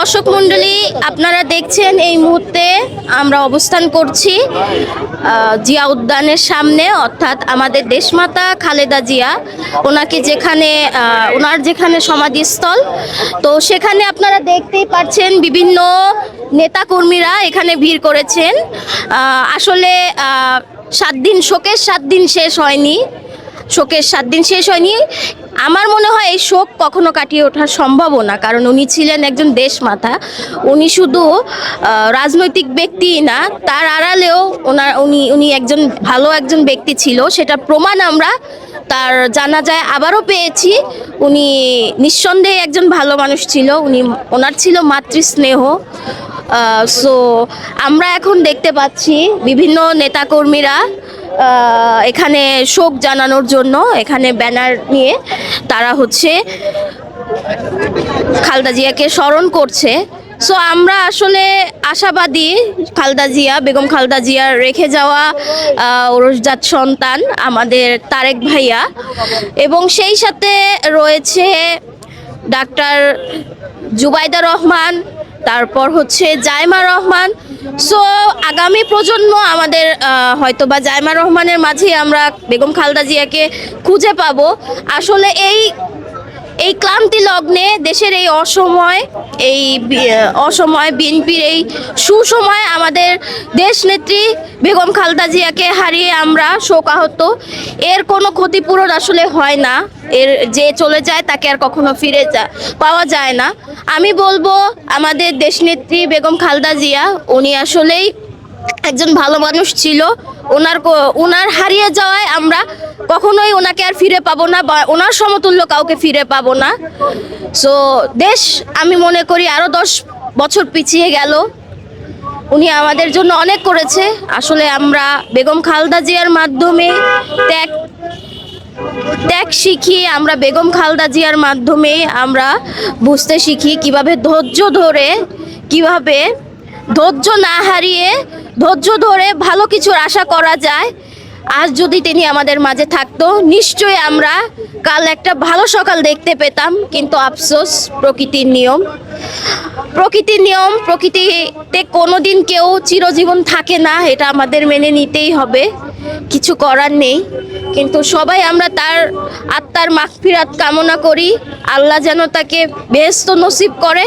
দর্শক মণ্ডলী, আপনারা দেখছেন এই মুহূর্তে আমরা অবস্থান করছি জিয়া উদ্যানের সামনে, অর্থাৎ আমাদের দেশমাতা খালেদা জিয়া ওনাকে ওনার যেখানে সমাধিস্থল, তো সেখানে আপনারা দেখতেই পাচ্ছেন বিভিন্ন নেতাকর্মীরা এখানে ভিড় করেছেন। আসলে 7 দিন শোকের 7 দিন শেষ হয়নি। আমার মনে হয় এই শোক কখনো কাটিয়ে ওঠা সম্ভবও না, কারণ উনি ছিলেন একজন দেশমাতা। উনি শুধু রাজনৈতিক ব্যক্তি না, তার আড়ালেও উনি একজন ব্যক্তি ছিল, সেটা প্রমাণ আমরা তার জানাজায় আবারও পেয়েছি। উনি নিঃসন্দেহে একজন ভালো মানুষ ছিল, ওনার ছিল মাতৃস্নেহ। সো আমরা এখন দেখতে পাচ্ছি বিভিন্ন নেতাকর্মীরা এখানে শোক জানানোর জন্য এখানে ব্যানার নিয়ে তারা খালেদা জিয়াকে স্মরণ করছে। সো আমরা আসলে আশাবাদী, বেগম খালেদা জিয়ার রেখে যাওয়া ওরসজাত সন্তান আমাদের তারেক ভাইয়া, এবং সেই সাথে রয়েছে ডাক্তার জুবাইদা রহমান, তারপর জাইমা রহমান। সো আগামী প্রজন্ম আমাদের হয়তোবা জাইমা রহমানের মাঝে আমরা বেগম খালেদা জিয়াকে খুঁজে পাবো। আসলে এই ক্লান্তি লগ্নে দেশের এই অসময় বিএনপির এই সুসময় আমাদের দেশনেত্রী বেগম খালেদা জিয়াকে হারিয়ে আমরা শোকাহত। এর কোনো ক্ষতিপূরণ আসলে হয় না, যে চলে যায় তাকে আর কখনো পাওয়া যায় না। আমি বলবো আমাদের দেশনেত্রী বেগম খালেদা জিয়া উনি আসলেই একজন ভালো মানুষ ছিল। ওনার হারিয়ে যাওয়ায় আমরা কখনোই ওনাকে আর ফিরে পাবো না, বা ওনার সমতুল্য কাউকে ফিরে পাবো না। সো দেশ, আমি মনে করি, আরো 10 বছর পিছিয়ে গেল। উনি আমাদের জন্য অনেক করেছে। আসলে আমরা বেগম খালেদা জিয়ার মাধ্যমে ত্যাগ শিখি, আমরা বেগম খালেদা জিয়ার মাধ্যমে আমরা বুঝতে শিখি কিভাবে ধৈর্য না হারিয়ে ধৈর্য ধরে ভালো কিছুর আশা করা যায়। আজ যদি তিনি আমাদের মাঝে থাকতো, নিশ্চয়ই আমরা কাল একটা ভালো সকাল দেখতে পেতাম। কিন্তু আফসোস, প্রকৃতিতে কোনোদিন কেউ চিরজীবন থাকে না, এটা আমাদের মেনে নিতেই হবে, কিছু করার নেই। কিন্তু সবাই আমরা তার আত্মার মাগফিরাত কামনা করি, আল্লাহ যেন তাকে বেহেশত নসিব করে।